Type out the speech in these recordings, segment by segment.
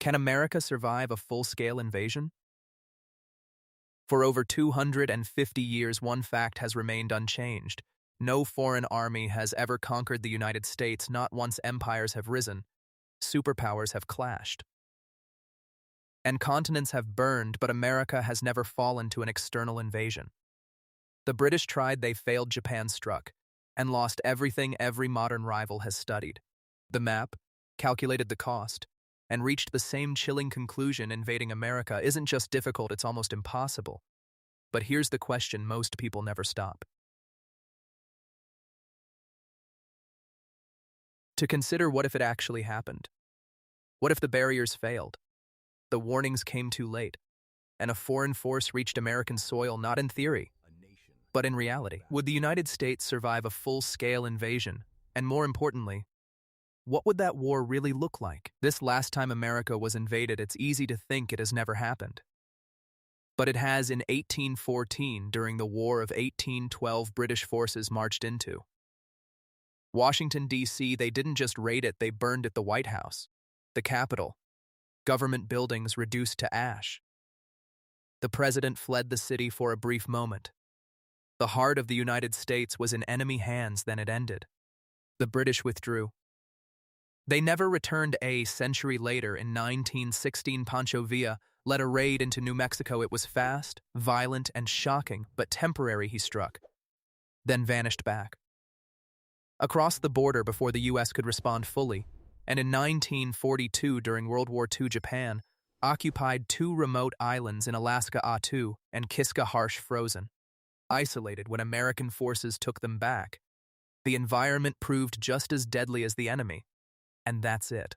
Can America survive a full-scale invasion? For over 250 years, one fact has remained unchanged. No foreign army has ever conquered the United States, not once empires have risen. Superpowers have clashed. And continents have burned, but America has never fallen to an external invasion. The British tried, they failed, Japan struck, and lost everything every modern rival has studied. The map, calculated the cost, and reached the same chilling conclusion: invading America isn't just difficult, it's almost impossible. But here's the question most people never stop to consider: what if it actually happened? What if the barriers failed? The warnings came too late, and a foreign force reached American soil, not in theory, but in reality. Would the United States survive a full-scale invasion? And more importantly, what would that war really look like? This last time America was invaded, it's easy to think it has never happened. But it has. In 1814, during the War of 1812, British forces marched into Washington, D.C. They didn't just raid it, they burned it: the White House, the Capitol, government buildings reduced to ash. The president fled the city for a brief moment. The heart of the United States was in enemy hands, then it ended. The British withdrew. They never returned. A century later, in 1916, Pancho Villa led a raid into New Mexico. It was fast, violent, and shocking, but temporary. He struck, then vanished back across the border before the U.S. could respond fully. And in 1942, during World War II, Japan occupied two remote islands in Alaska, Attu and Kiska, harsh, frozen, isolated. When American forces took them back, the environment proved just as deadly as the enemy. And that's it.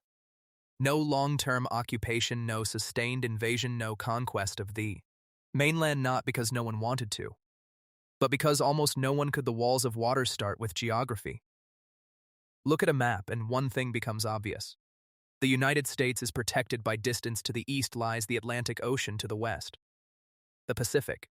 No long-term occupation, no sustained invasion, no conquest of the mainland, not because no one wanted to, but because almost no one could. The walls of water start with geography. Look at a map and one thing becomes obvious. The United States is protected by distance. To the east lies the Atlantic Ocean, to the west, the Pacific.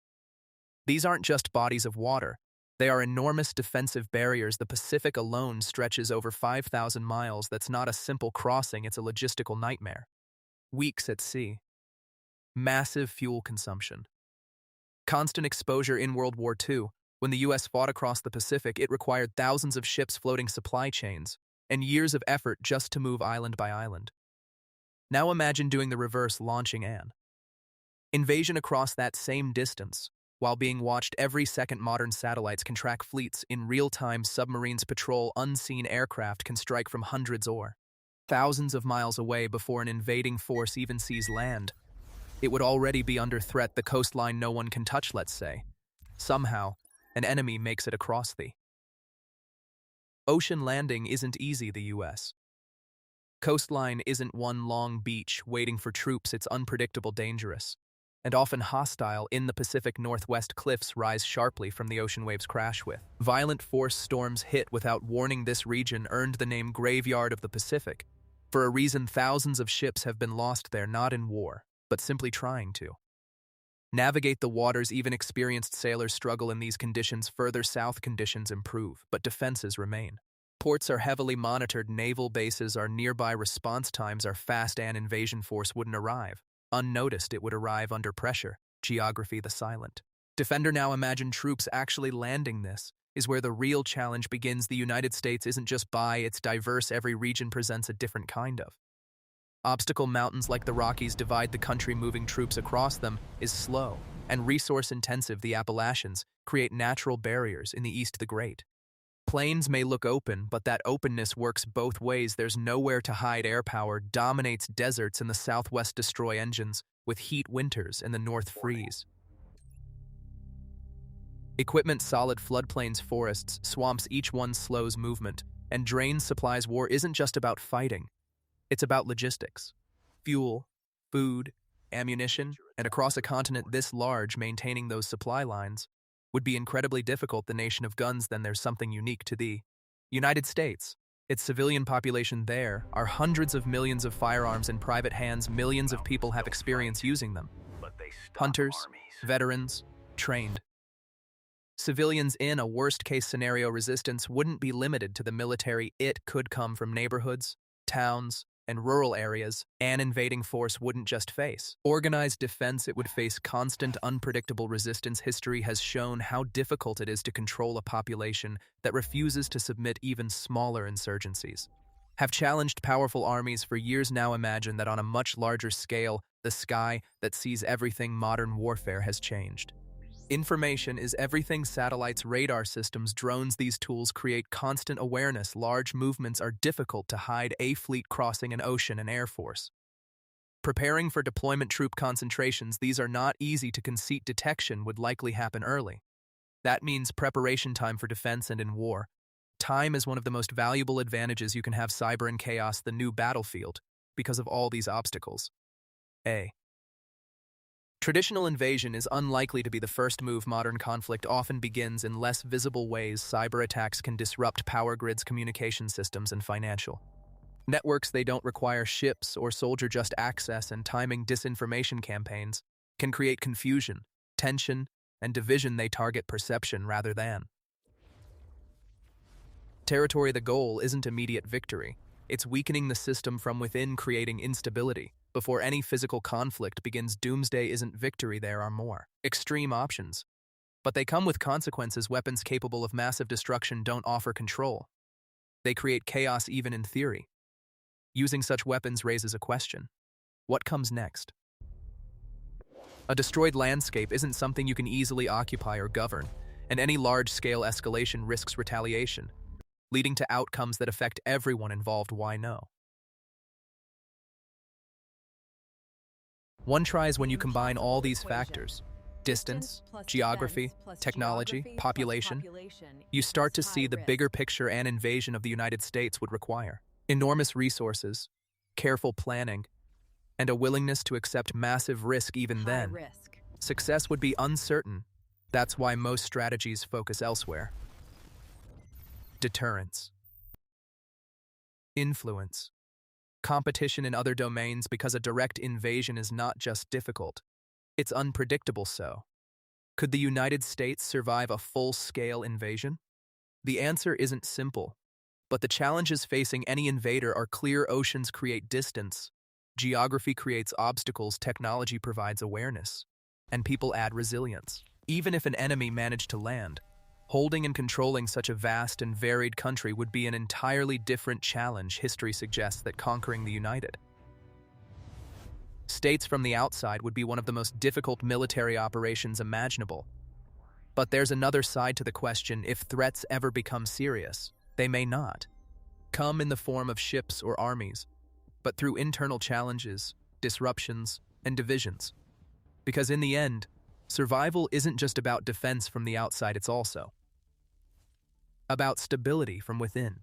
These aren't just bodies of water. They are enormous defensive barriers. The Pacific alone stretches over 5,000 miles. That's not a simple crossing, it's a logistical nightmare. Weeks at sea. Massive fuel consumption. Constant exposure. In World War II, when the U.S. fought across the Pacific, it required thousands of ships, floating supply chains, and years of effort just to move island by island. Now imagine doing the reverse, launching an invasion across that same distance, while being watched every second. Modern satellites can track fleets in real time. Submarines patrol unseen. Aircraft can strike from hundreds or thousands of miles away before an invading force even sees land. It would already be under threat. The coastline no one can touch, let's say. Somehow, an enemy makes it across the ocean. Landing isn't easy. The U.S. coastline isn't one long beach waiting for troops. It's unpredictable, dangerous, and often hostile. In the Pacific Northwest, cliffs rise sharply from the ocean. Waves crash with violent force. Storms hit without warning. This region earned the name Graveyard of the Pacific. For a reason, thousands of ships have been lost there, not in war, but simply trying to navigate the waters. Even experienced sailors struggle in these conditions. Further south, conditions improve, but defenses remain. Ports are heavily monitored. Naval bases are nearby. Response times are fast. An invasion force wouldn't arrive unnoticed, it would arrive under pressure. Geography, the silent defender. Now imagine troops actually landing. This is where the real challenge begins. The United States isn't just by, it's diverse. Every region presents a different kind of obstacle. Mountains like the Rockies divide the country. Moving troops across them is slow and resource-intensive. The Appalachians create natural barriers. In the east, the Great Plains may look open, but that openness works both ways. There's nowhere to hide. Air power dominates deserts. In the southwest, destroy engines with heat. Winters in the north freeze equipment. Solid floodplains, forests, swamps. Each one slows movement and drains supplies. War isn't just about fighting. It's about logistics, fuel, food, ammunition, and across a continent this large, maintaining those supply lines would be incredibly difficult. The nation of guns, then there's something unique to the United States. Its civilian population. There are hundreds of millions of firearms in private hands. Millions of people have experience using them. Hunters, veterans, trained civilians. In a worst-case scenario, resistance wouldn't be limited to the military. It could come from neighborhoods, towns, and rural areas, an invading force wouldn't just face organized defense, it would face constant, unpredictable resistance. History has shown how difficult it is to control a population that refuses to submit. Even smaller insurgencies have challenged powerful armies for years now. Imagine that on a much larger scale, the sky that sees everything. Modern warfare has changed. Information is everything. Satellites, radar systems, drones. These tools create constant awareness. Large movements are difficult to hide. A fleet crossing an ocean, an air force preparing for deployment, troop concentrations. These are not easy to conceit. Detection would likely happen early. That means preparation time for defense. And in war, time is one of the most valuable advantages you can have. Cyber and chaos, the new battlefield, because of all these obstacles. A traditional invasion is unlikely to be the first move. Modern conflict often begins in less visible ways. Cyber attacks can disrupt power grids, communication systems, and financial networks. They don't require ships or soldier, just access and timing. Disinformation campaigns can create confusion, tension, and division. They target perception rather than territory. The goal isn't immediate victory. It's weakening the system from within, creating instability. Before any physical conflict begins, doomsday isn't victory. There are more extreme options, but they come with consequences. Weapons capable of massive destruction don't offer control. They create chaos even in theory. Using such weapons raises a question. What comes next? A destroyed landscape isn't something you can easily occupy or govern, and any large-scale escalation risks retaliation, leading to outcomes that affect everyone involved. Why no? One tries when you combine all these factors: distance, geography, technology, population. You start to see the bigger picture. An invasion of the United States would require enormous resources, careful planning, and a willingness to accept massive risk. Even then, success would be uncertain. That's why most strategies focus elsewhere. Deterrence, influence, competition in other domains. Because a direct invasion is not just difficult, it's unpredictable. So, could the United States survive a full-scale invasion? The answer isn't simple, but the challenges facing any invader are clear. Oceans create distance, geography creates obstacles, technology provides awareness, and people add resilience. Even if an enemy managed to land, holding and controlling such a vast and varied country would be an entirely different challenge. History suggests that conquering the United States from the outside would be one of the most difficult military operations imaginable. But there's another side to the question. If threats ever become serious, they may not come in the form of ships or armies, but through internal challenges, disruptions, and divisions. Because in the end, survival isn't just about defense from the outside, it's also about stability from within.